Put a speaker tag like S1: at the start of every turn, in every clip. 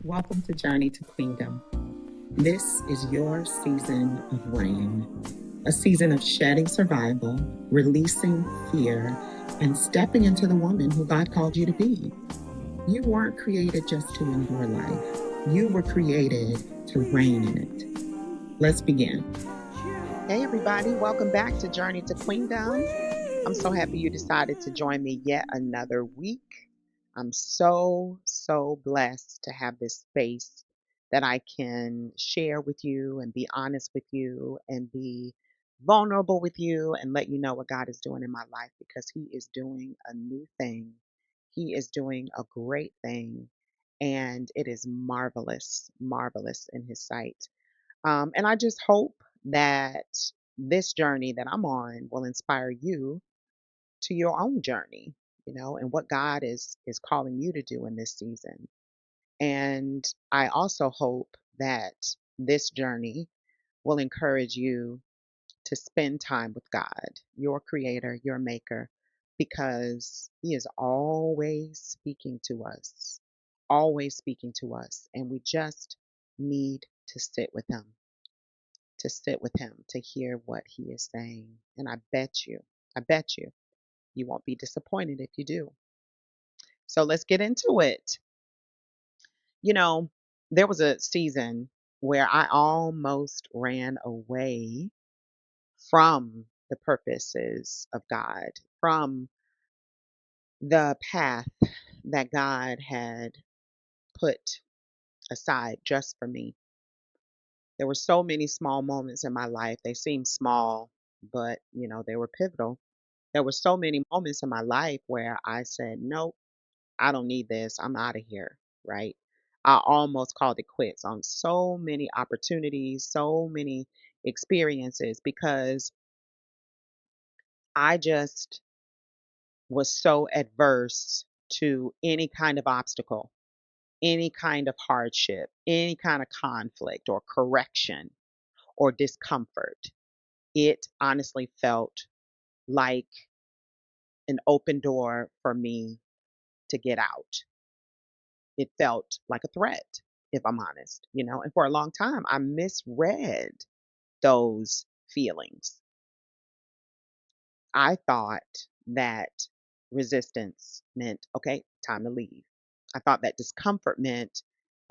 S1: Welcome to Journey to Queendom. This is your season of reign, a season of shedding survival, releasing fear, and stepping into the woman who God called you to be. You weren't created just to endure life, you were created to reign in it. Let's begin. Hey, everybody, welcome back to Journey to Queendom. I'm so happy you decided to join me yet another week. I'm so blessed to have this space that I can share with you and be honest with you and be vulnerable with you and let you know what God is doing in my life because He is doing a new thing. He is doing a great thing and it is marvelous in His sight. And I just hope that this journey that I'm on will inspire you to your own journey, and what God is calling you to do in this season. And I also hope that this journey will encourage you to spend time with God, your creator, your maker, because He is always speaking to us, and we just need to sit with Him to hear what He is saying. And I bet you won't be disappointed if you do. So let's get into it. You know, there was a season where I almost ran away from the purposes of God, from the path that God had put aside just for me. There were so many small moments in my life. They seemed small, but they were pivotal. There were so many moments in my life where I said, nope, I don't need this. I'm out of here, right? I almost called it quits on so many opportunities, so many experiences because I just was so adverse to any kind of obstacle, any kind of hardship, any kind of conflict or correction or discomfort. It honestly felt like an open door for me to get out. It felt like a threat, if I'm honest, and for a long time, I misread those feelings. I thought that resistance meant, okay, time to leave. I thought that discomfort meant,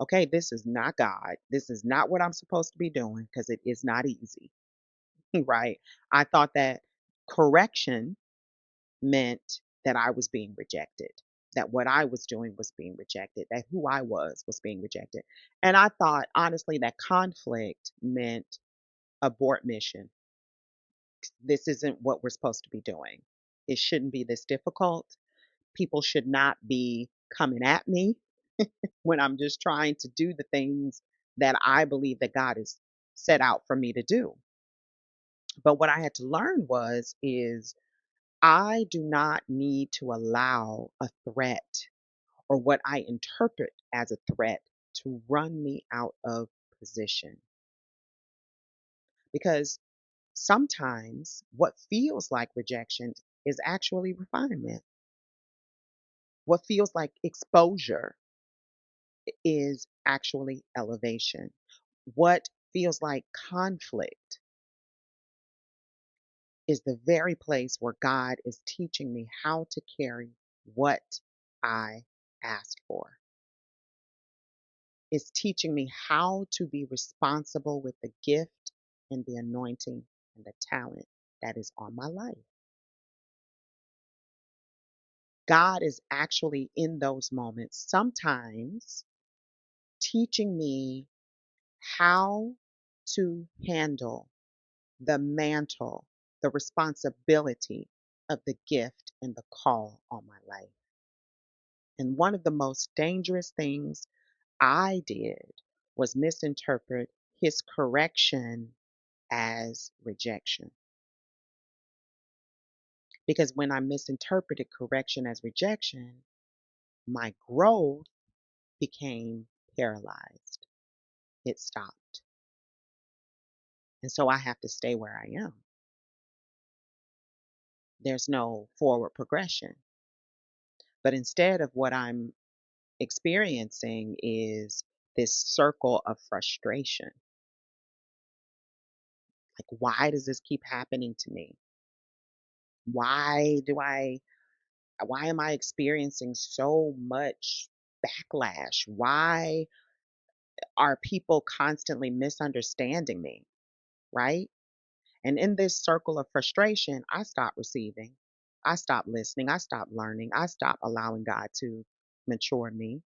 S1: okay, this is not God. This is not what I'm supposed to be doing because it is not easy, right? I thought that correction meant that I was being rejected, that what I was doing was being rejected, that who I was being rejected. And I thought, honestly, that conflict meant abort mission. This isn't what we're supposed to be doing. It shouldn't be this difficult. People should not be coming at me when I'm just trying to do the things that I believe that God has set out for me to do. But what I had to learn is I do not need to allow a threat or what I interpret as a threat to run me out of position. Because sometimes what feels like rejection is actually refinement. What feels like exposure is actually elevation. What feels like conflict is the very place where God is teaching me how to carry what I asked for. It's teaching me how to be responsible with the gift and the anointing and the talent that is on my life. God is actually in those moments, sometimes teaching me how to handle the mantle, the responsibility of the gift and the call on my life. And one of the most dangerous things I did was misinterpret his correction as rejection. Because when I misinterpreted correction as rejection, my growth became paralyzed. It stopped. And so I have to stay where I am. There's no forward progression. But instead of what I'm experiencing is this circle of frustration. Like, why does this keep happening to me? Why do I why am I experiencing so much backlash? Why are people constantly misunderstanding me, right? And in this circle of frustration, I stop receiving. I stop listening. I stop learning. I stop allowing God to mature me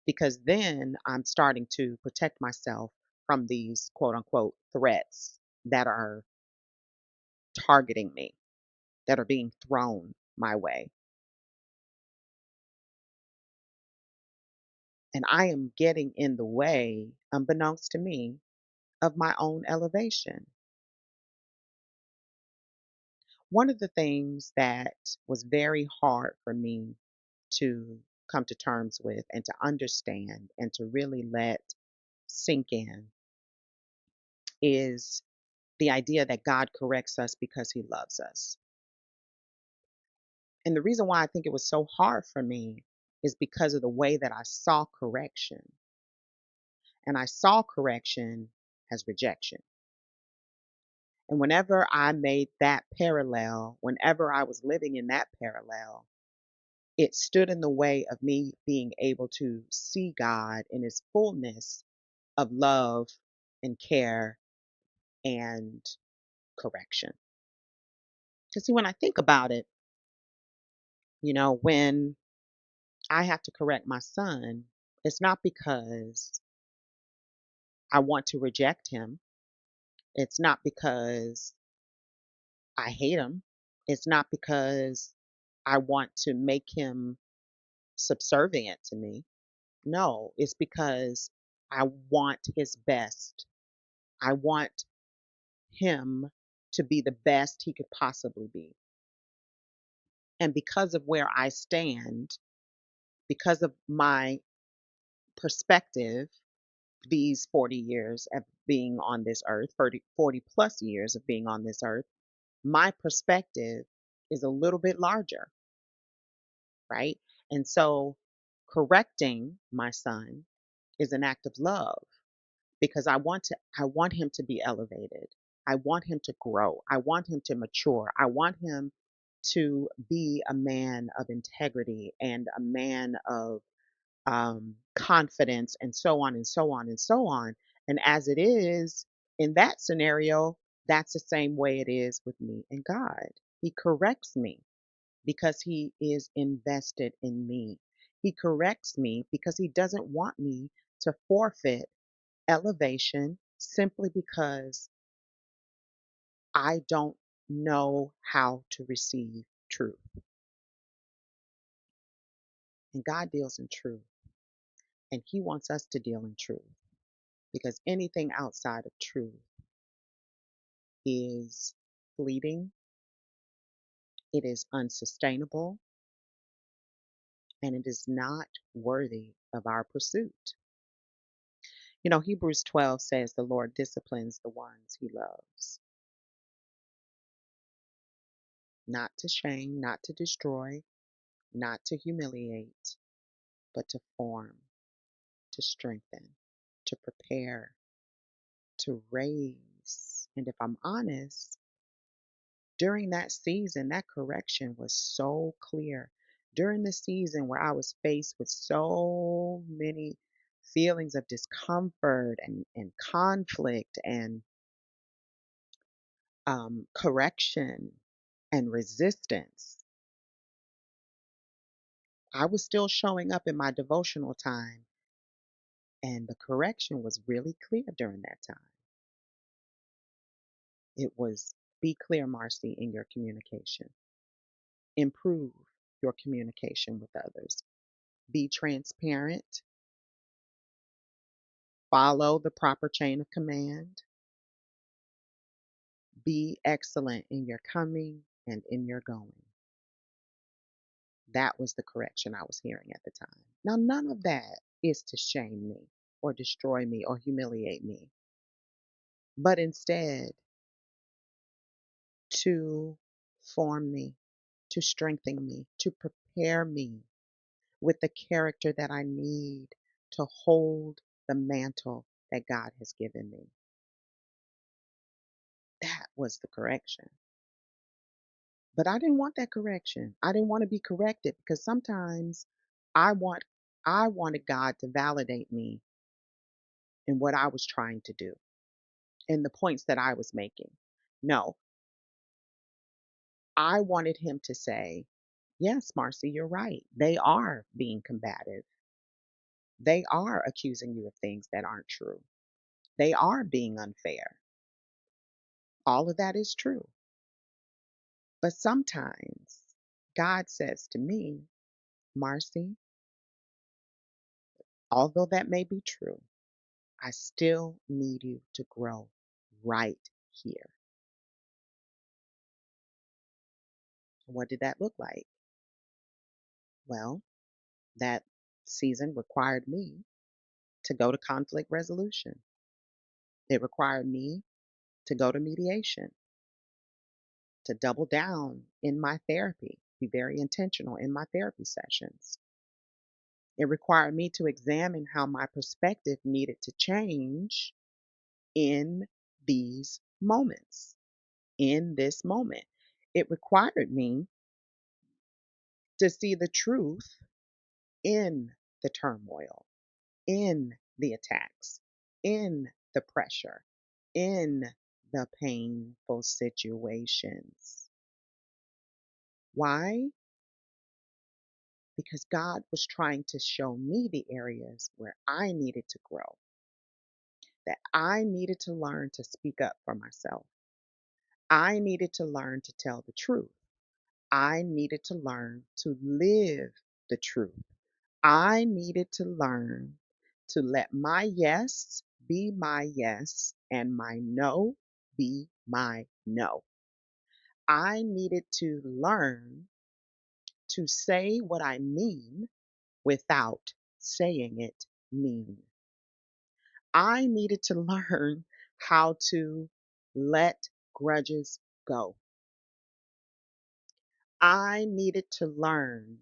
S1: because then I'm starting to protect myself from these quote unquote threats that are targeting me, that are being thrown my way. And I am getting in the way, unbeknownst to me, of my own elevation. One of the things that was very hard for me to come to terms with and to understand and to really let sink in is the idea that God corrects us because he loves us. And the reason why I think it was so hard for me is because of the way that I saw correction. And I saw correction as rejection. And whenever I made that parallel, whenever I was living in that parallel, it stood in the way of me being able to see God in his fullness of love and care and correction. Because see, when I think about it, when I have to correct my son, it's not because I want to reject him. It's not because I hate him. It's not because I want to make him subservient to me. No, it's because I want his best. I want him to be the best he could possibly be. And because of where I stand, because of my perspective, these 40 years of being on this earth, 40 plus years of being on this earth, my perspective is a little bit larger, right? And so correcting my son is an act of love because I want him to be elevated. I want him to grow. I want him to mature. I want him to be a man of integrity and a man of confidence and so on and so on and so on. And as it is in that scenario, that's the same way it is with me and God. He corrects me because he is invested in me. He corrects me because he doesn't want me to forfeit elevation simply because I don't know how to receive truth. And God deals in truth, and he wants us to deal in truth because anything outside of truth is fleeting, it is unsustainable, and it is not worthy of our pursuit. Hebrews 12 says the Lord disciplines the ones he loves, not to shame, not to destroy, not to humiliate, but to form, to strengthen, to prepare, to raise. And if I'm honest, during that season, that correction was so clear. During the season where I was faced with so many feelings of discomfort and conflict and correction and resistance, I was still showing up in my devotional time, and the correction was really clear during that time. It was be clear, Marcy, in your communication. Improve your communication with others. Be transparent. Follow the proper chain of command. Be excellent in your coming and in your going. That was the correction I was hearing at the time. Now, none of that is to shame me or destroy me or humiliate me, but instead to form me, to strengthen me, to prepare me with the character that I need to hold the mantle that God has given me. That was the correction. But I didn't want that correction. I didn't want to be corrected because sometimes I want I wanted God to validate me in what I was trying to do and the points that I was making. No, I wanted him to say, "Yes, Marcy, you're right. They are being combative. They are accusing you of things that aren't true. They are being unfair. All of that is true." But sometimes God says to me, "Marcy, although that may be true, I still need you to grow right here." What did that look like? Well, that season required me to go to conflict resolution. It required me to go to mediation, to double down in my therapy, be very intentional in my therapy sessions. It required me to examine how my perspective needed to change in these moments, in this moment. It required me to see the truth in the turmoil, in the attacks, in the pressure, in the painful situations. Why? Because God was trying to show me the areas where I needed to grow, that I needed to learn to speak up for myself. I needed to learn to tell the truth. I needed to learn to live the truth. I needed to learn to let my yes be my yes and my no be my no. I needed to learn to say what I mean without saying it mean. I needed to learn how to let grudges go. I needed to learn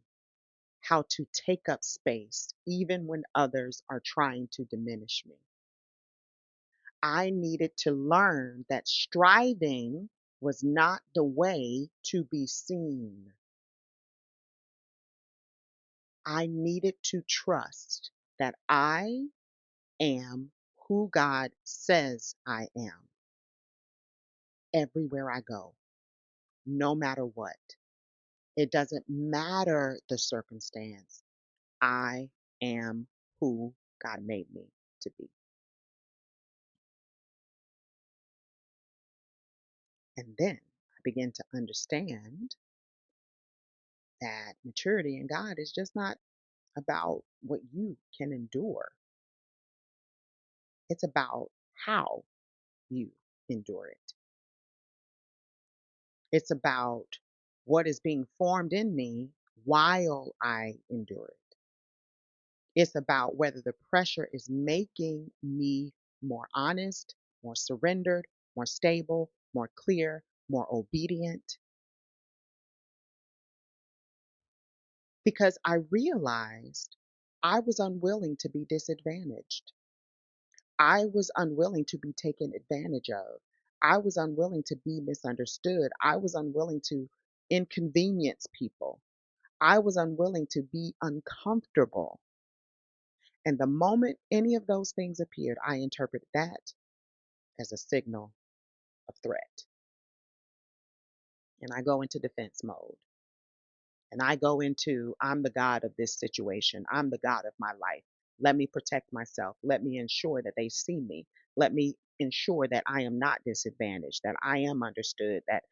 S1: how to take up space even when others are trying to diminish me. I needed to learn that striving was not the way to be seen. I needed to trust that I am who God says I am everywhere I go, no matter what. It doesn't matter the circumstance. I am who God made me to be. And then I began to understand that maturity in God is just not about what you can endure, it's about how you endure it. It's about what is being formed in me while I endure it. It's about whether the pressure is making me more honest, more surrendered, more stable, more clear, more obedient. Because I realized I was unwilling to be disadvantaged. I was unwilling to be taken advantage of. I was unwilling to be misunderstood. I was unwilling to inconvenience people. I was unwilling to be uncomfortable. And the moment any of those things appeared, I interpreted that as a signal of threat. And I go into defense mode. And I go into, I'm the God of this situation. I'm the God of my life. Let me protect myself. Let me ensure that they see me. Let me ensure that I am not disadvantaged, that I am understood, that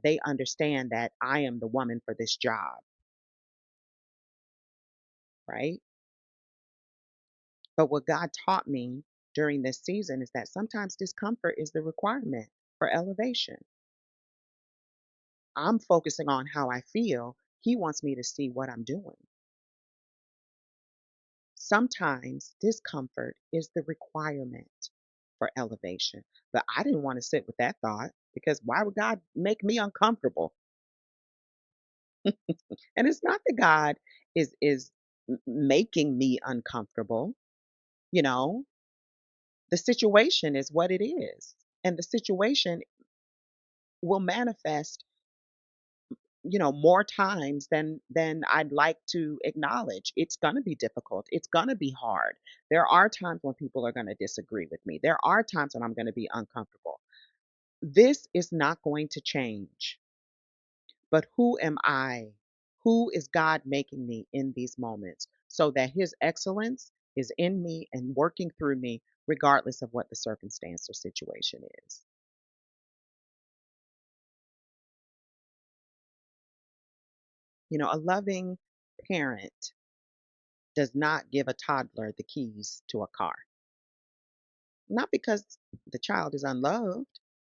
S1: they understand that I am the woman for this job, right? But what God taught me during this season is that sometimes discomfort is the requirement for elevation. I'm focusing on how I feel. He wants me to see what I'm doing. Sometimes discomfort is the requirement for elevation. But I didn't want to sit with that thought because why would God make me uncomfortable? And it's not that God is making me uncomfortable. You know, the situation is what it is. And the situation will manifest, more times than I'd like to acknowledge. It's going to be difficult. It's going to be hard. There are times when people are going to disagree with me. There are times when I'm going to be uncomfortable. This is not going to change. But who am I? Who is God making me in these moments so that his excellence is in me and working through me regardless of what the circumstance or situation is. A loving parent does not give a toddler the keys to a car. Not because the child is unloved,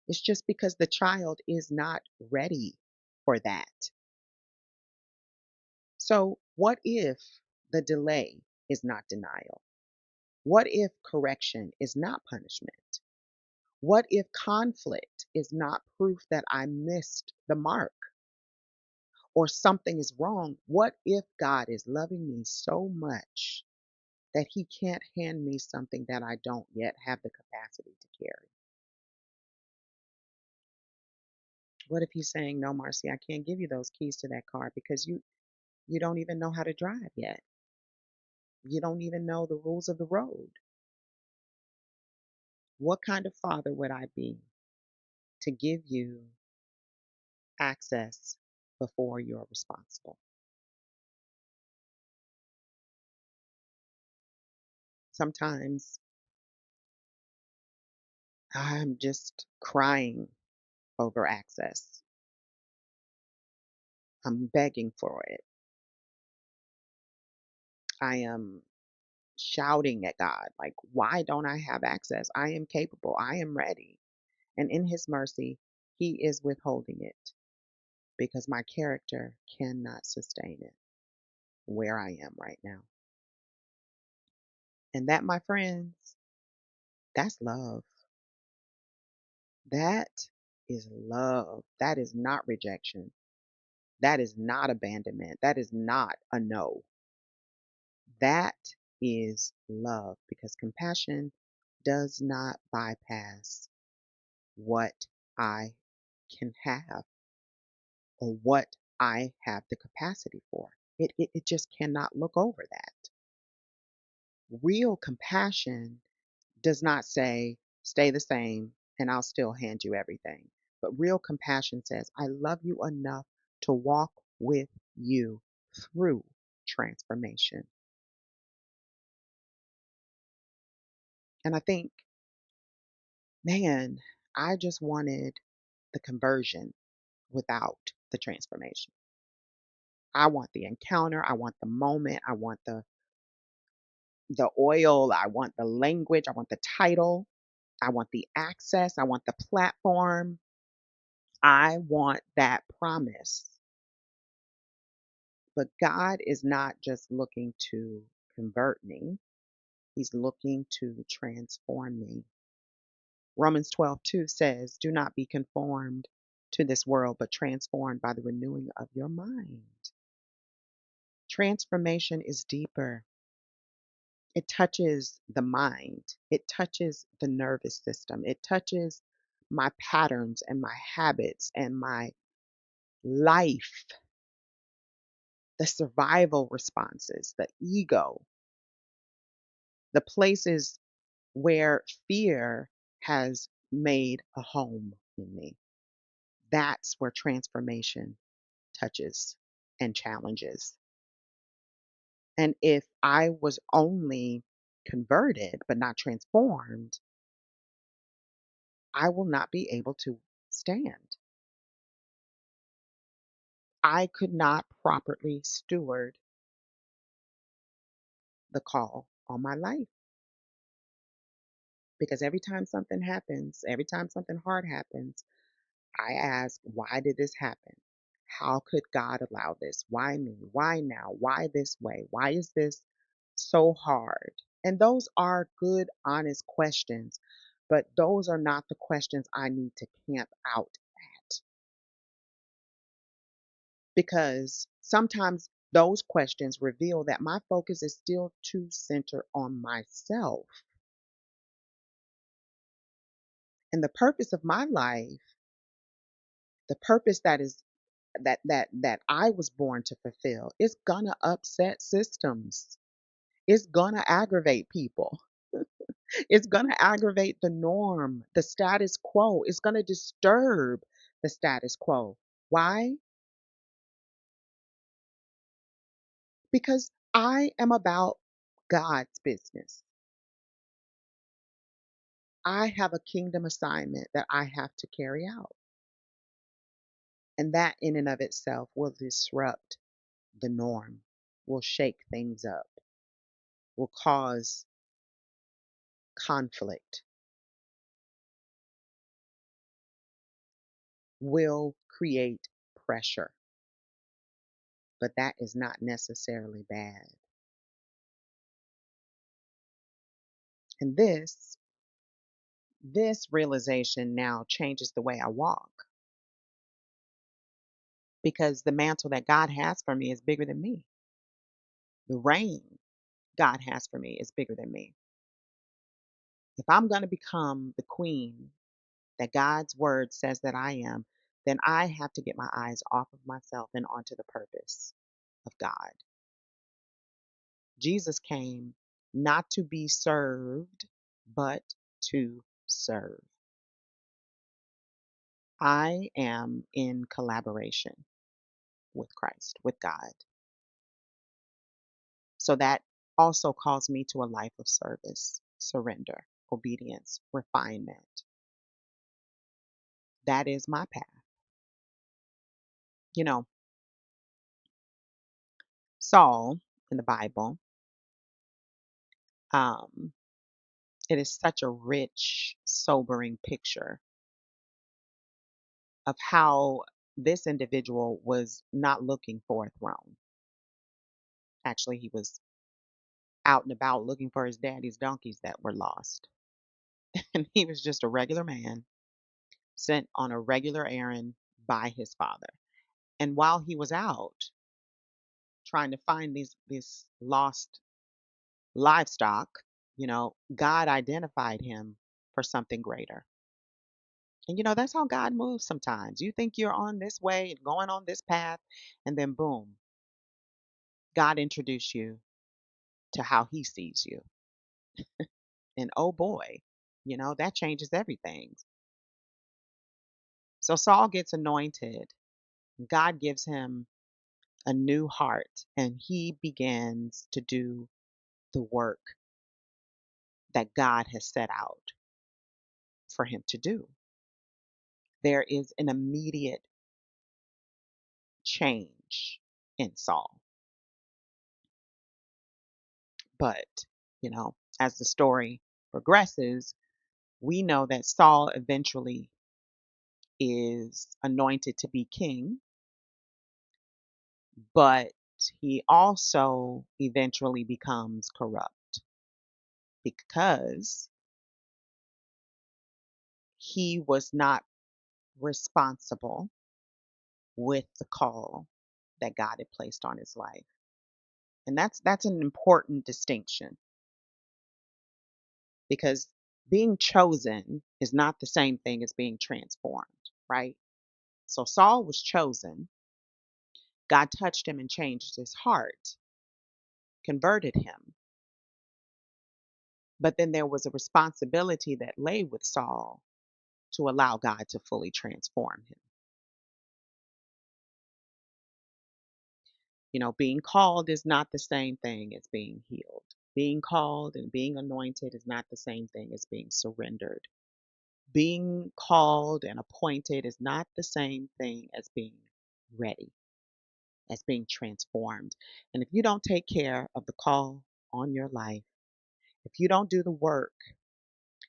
S1: it's just because the child is not ready for that. So, what if the delay is not denial? What if correction is not punishment? What if conflict is not proof that I missed the mark or something is wrong? What if God is loving me so much that he can't hand me something that I don't yet have the capacity to carry? What if he's saying, "No, Marcy, I can't give you those keys to that car because you don't even know how to drive yet. You don't even know the rules of the road." What kind of father would I be to give you access before you're responsible? Sometimes I'm just crying over access. I'm begging for it. I am shouting at God, like, why don't I have access? I am capable. I am ready. And in his mercy, he is withholding it because my character cannot sustain it where I am right now. And that, my friends, that's love. That is love. That is not rejection. That is not abandonment. That is not a no. That is love because compassion does not bypass what I can have or what I have the capacity for. It just cannot look over that. Real compassion does not say, stay the same and I'll still hand you everything. But real compassion says, I love you enough to walk with you through transformation. And I think, man, I just wanted the conversion without the transformation. I want the encounter, I want the moment, I want the oil, I want the language, I want the title, I want the access, I want the platform. I want that promise. But God is not just looking to convert me, he's looking to transform me. Romans 12:2 says, "Do not be conformed to this world, but transformed by the renewing of your mind." Transformation is deeper. It touches the mind, it touches the nervous system, it touches my patterns and my habits and my life, the survival responses, the ego, the places where fear has made a home in me. That's where transformation touches and challenges. And if I was only converted but not transformed, I will not be able to stand. I could not properly steward the call on my life because every time something happens, every time something hard happens, I ask, why did this happen? How could God allow this? Why me? Why now? Why this way? Why is this so hard? And those are good, honest questions, but those are not the questions I need to camp out at because sometimes Those questions reveal that my focus is still too centered on myself. And the purpose of my life, the purpose that I was born to fulfill, is gonna upset systems. It's gonna aggravate people. It's gonna aggravate the norm, the status quo. It's gonna disturb the status quo. Why? Because I am about God's business. I have a kingdom assignment that I have to carry out. And that in and of itself will disrupt the norm, will shake things up, will cause conflict, will create pressure. But that is not necessarily bad. And this realization now changes the way I walk because the mantle that God has for me is bigger than me. The reign God has for me is bigger than me. If I'm going to become the queen that God's word says that I am, then I have to get my eyes off of myself and onto the purpose of God. Jesus came not to be served, but to serve. I am in collaboration with Christ, with God. So that also calls me to a life of service, surrender, obedience, refinement. That is my path. You know, Saul in the Bible, um, it is such a rich, sobering picture of how this individual was not looking for a throne. Actually, he was out and about looking for his daddy's donkeys that were lost. And he was just a regular man sent on a regular errand by his father. And while he was out trying to find these lost livestock, God identified him for something greater. And that's how God moves sometimes. You think you're on this way and going on this path, and then boom, God introduced you to how he sees you. And oh boy, that changes everything. So Saul gets anointed. God gives him a new heart, and he begins to do the work that God has set out for him to do. There is an immediate change in Saul. But, as the story progresses, we know that Saul eventually is anointed to be king, but he also eventually becomes corrupt because he was not responsible with the call that God had placed on his life. And that's an important distinction because being chosen is not the same thing as being transformed, right? So Saul was chosen. God touched him and changed his heart, converted him. But then there was a responsibility that lay with Saul to allow God to fully transform him. Being called is not the same thing as being healed. Being called and being anointed is not the same thing as being surrendered. Being called and appointed is not the same thing as being ready, as being transformed. And if you don't take care of the call on your life, if you don't do the work,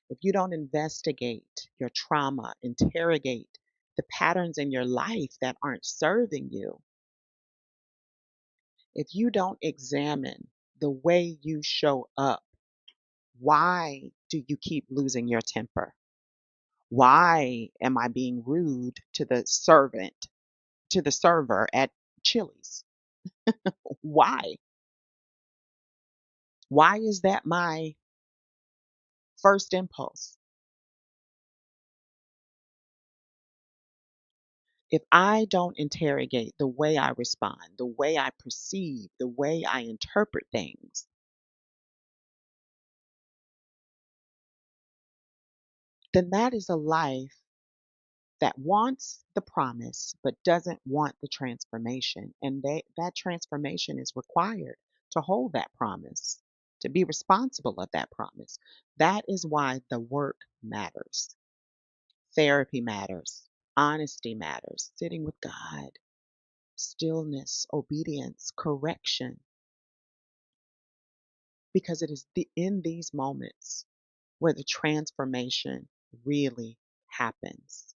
S1: if you don't investigate your trauma, interrogate the patterns in your life that aren't serving you, if you don't examine the way you show up, why do you keep losing your temper? Why am I being rude to the server at Chili's? Why? Why is that my first impulse? If I don't interrogate the way I respond, the way I perceive, the way I interpret things, then that is a life that wants the promise but doesn't want the transformation. And that transformation is required to hold that promise, to be responsible of that promise. That is why the work matters. Therapy matters. Honesty matters. Sitting with God, stillness, obedience, correction, because it is in these moments where the transformation really happens.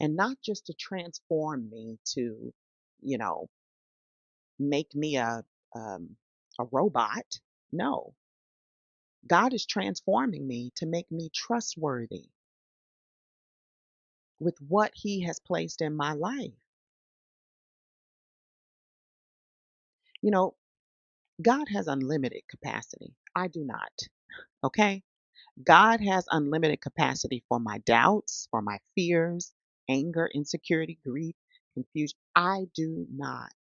S1: And not just to transform me to, you know, make me a robot. No, God is transforming me to make me trustworthy with what He has placed in my life. You know, God has unlimited capacity. I do not. Okay. God has unlimited capacity for my doubts, for my fears, anger, insecurity, grief, confusion. I do not.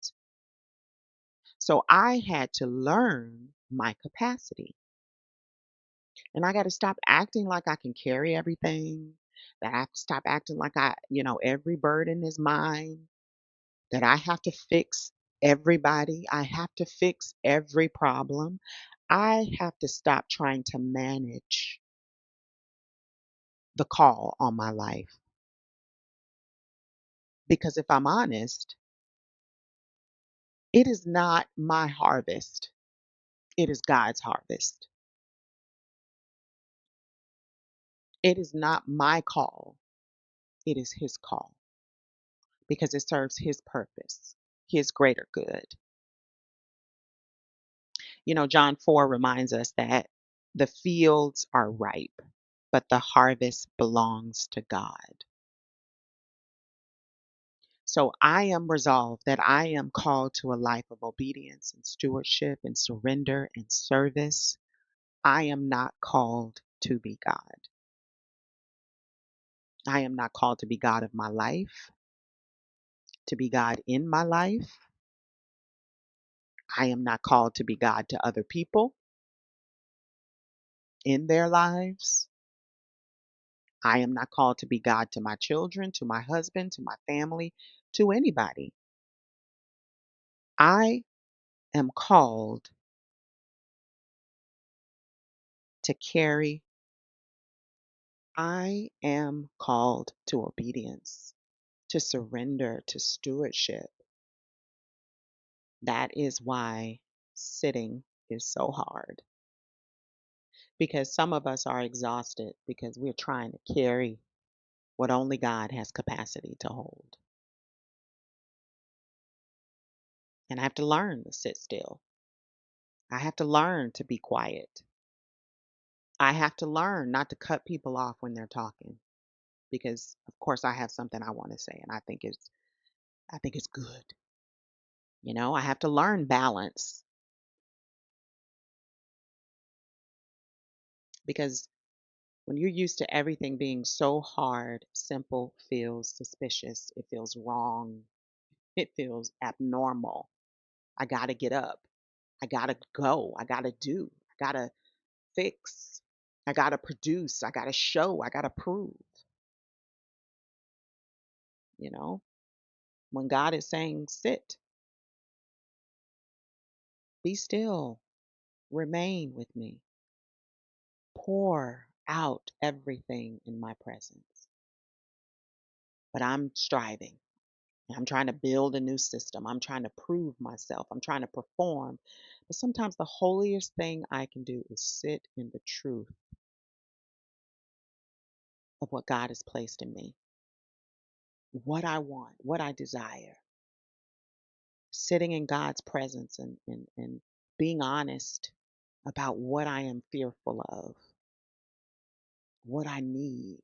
S1: So I had to learn my capacity. And I got to stop acting like I can carry everything. That I have to stop acting like every burden is mine. That I have to fix everybody. I have to fix every problem. I have to stop trying to manage the call on my life. Because if I'm honest, it is not my harvest. It is God's harvest. It is not my call. It is His call because it serves His purpose, His greater good. John 4 reminds us that the fields are ripe, but the harvest belongs to God. So I am resolved that I am called to a life of obedience and stewardship and surrender and service. I am not called to be God. I am not called to be God of my life, to be God in my life. I am not called to be God to other people in their lives. I am not called to be God to my children, to my husband, to my family, to anybody. I am called to carry, I am called to obedience, to surrender, to stewardship. That is why sitting is so hard because some of us are exhausted because we're trying to carry what only God has capacity to hold. And I have to learn to sit still. I have to learn to be quiet. I have to learn not to cut people off when they're talking because of course I have something I want to say and I think it's good. I have to learn balance because when you're used to everything being so hard, simple feels suspicious. It feels wrong. It feels abnormal. I got to get up. I got to go. I got to do. I got to fix. I got to produce. I got to show. I got to prove. You know, when God is saying, sit, be still, remain with me, pour out everything in my presence. But I'm striving. I'm trying to build a new system. I'm trying to prove myself. I'm trying to perform. But sometimes the holiest thing I can do is sit in the truth of what God has placed in me, what I want, what I desire. Sitting in God's presence and being honest about what I am fearful of, what I need,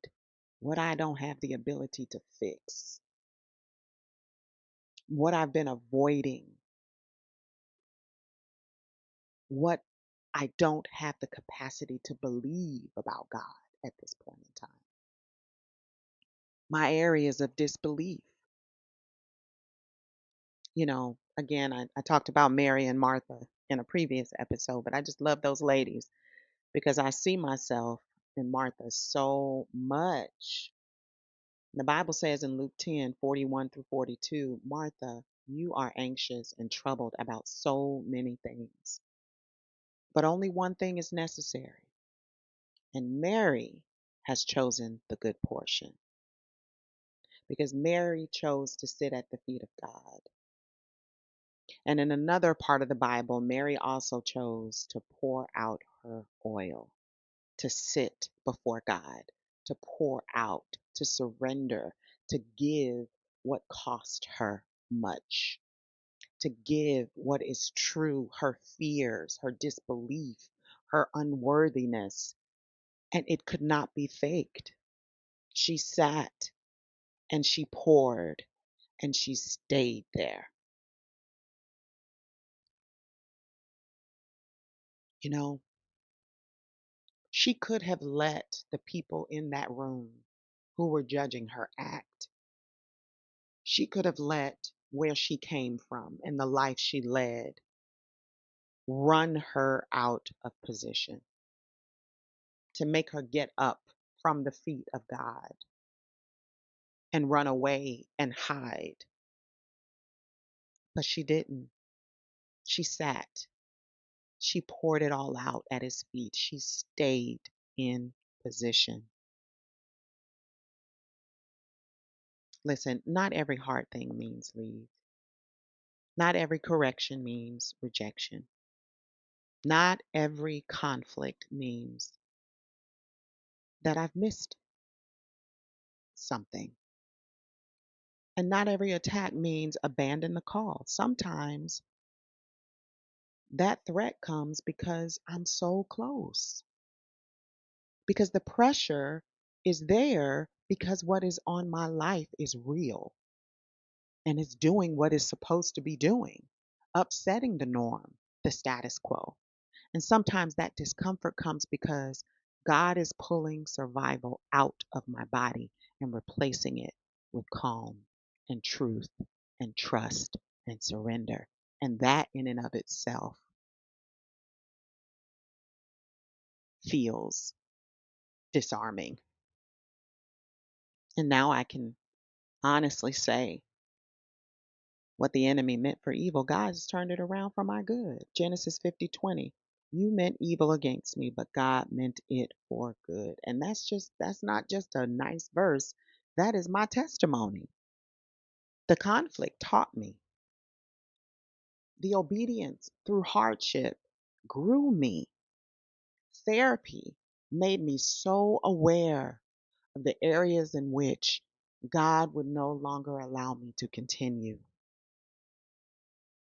S1: what I don't have the ability to fix. what I've been avoiding, what I don't have the capacity to believe about God at this point in time, my areas of disbelief. Again, I talked about Mary and Martha in a previous episode, but I just love those ladies because I see myself in Martha so much. The Bible says in Luke 10:41 through 42, Martha, you are anxious and troubled about so many things, but only one thing is necessary. And Mary has chosen the good portion because Mary chose to sit at the feet of God. And in another part of the Bible, Mary also chose to pour out her oil, to sit before God, to pour out, to surrender, to give what cost her much, to give what is true, her fears, her disbelief, her unworthiness. And it could not be faked. She sat and she poured and she stayed there. You know, she could have let the people in that room who were judging her act, she could have let where she came from and the life she led run her out of position, to make her get up from the feet of God and run away and hide. But she didn't. She sat. She poured it all out at his feet. She stayed in position. Listen, not every hard thing means leave. Not every correction means rejection. Not every conflict means that I've missed something. And not every attack means abandon the call. Sometimes that threat comes because I'm so close, because the pressure is there, because what is on my life is real and it's doing what it's supposed to be doing, upsetting the norm, the status quo. And sometimes that discomfort comes because God is pulling survival out of my body and replacing it with calm and truth and trust and surrender. And that in and of itself feels disarming. And now I can honestly say what the enemy meant for evil, God has turned it around for my good. Genesis 50:20. You meant evil against me, but God meant it for good. And that's not just a nice verse. That is my testimony. The conflict taught me. The obedience through hardship grew me. Therapy made me so aware of the areas in which God would no longer allow me to continue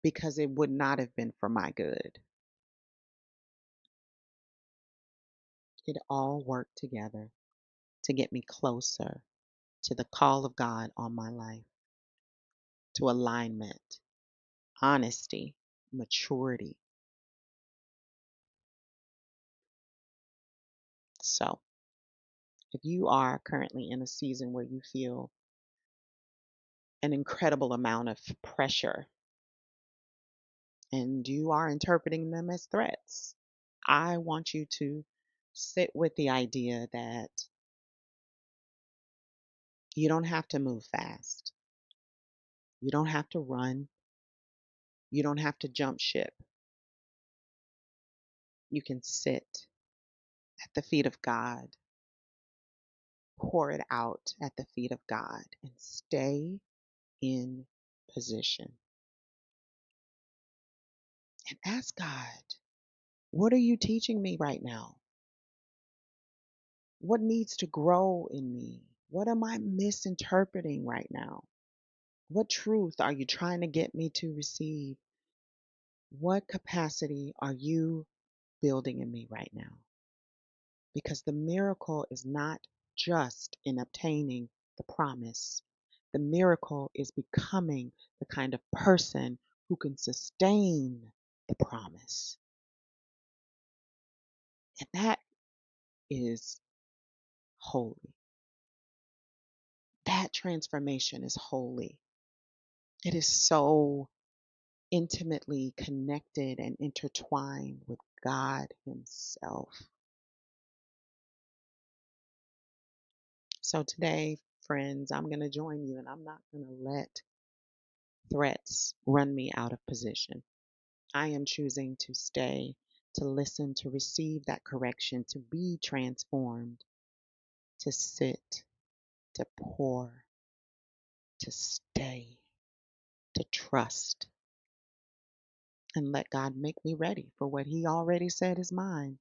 S1: because it would not have been for my good. It all worked together to get me closer to the call of God on my life, to alignment, honesty, maturity. So, if you are currently in a season where you feel an incredible amount of pressure and you are interpreting them as threats, I want you to sit with the idea that you don't have to move fast. You don't have to run. You don't have to jump ship. You can sit at the feet of God, pour it out at the feet of God, and stay in position. And ask God, what are you teaching me right now? What needs to grow in me? What am I misinterpreting right now? What truth are you trying to get me to receive? What capacity are you building in me right now? Because the miracle is not just in obtaining the promise. The miracle is becoming the kind of person who can sustain the promise. And that is holy. That transformation is holy. It is so intimately connected and intertwined with God Himself. So today, friends, I'm going to join you and I'm not going to let threats run me out of position. I am choosing to stay, to listen, to receive that correction, to be transformed, to sit, to pour, to stay, to trust, and let God make me ready for what He already said is mine.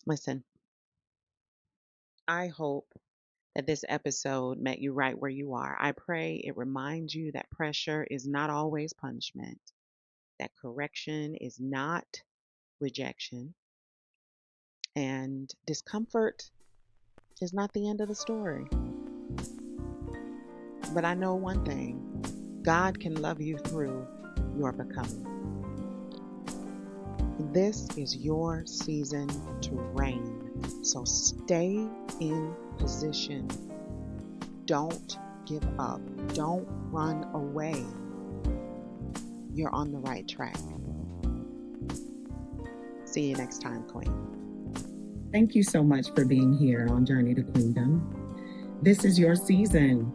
S1: Listen, I hope that this episode met you right where you are. I pray it reminds you that pressure is not always punishment, that correction is not rejection, and discomfort is not the end of the story. But I know one thing: God can love you through your becoming. This is your season to reign. So stay in position. Don't give up. Don't run away. You're on the right track. See you next time, Queen.
S2: Thank you so much for being here on Journey to Queendom. This is your season.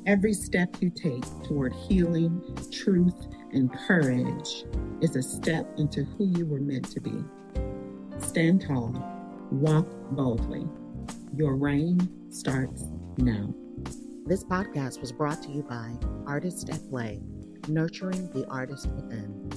S2: Every step you take toward healing, truth, and courage is a step into who you were meant to be. Stand tall, walk boldly. Your reign starts now.
S3: This podcast was brought to you by Artists at Play, nurturing the artist within.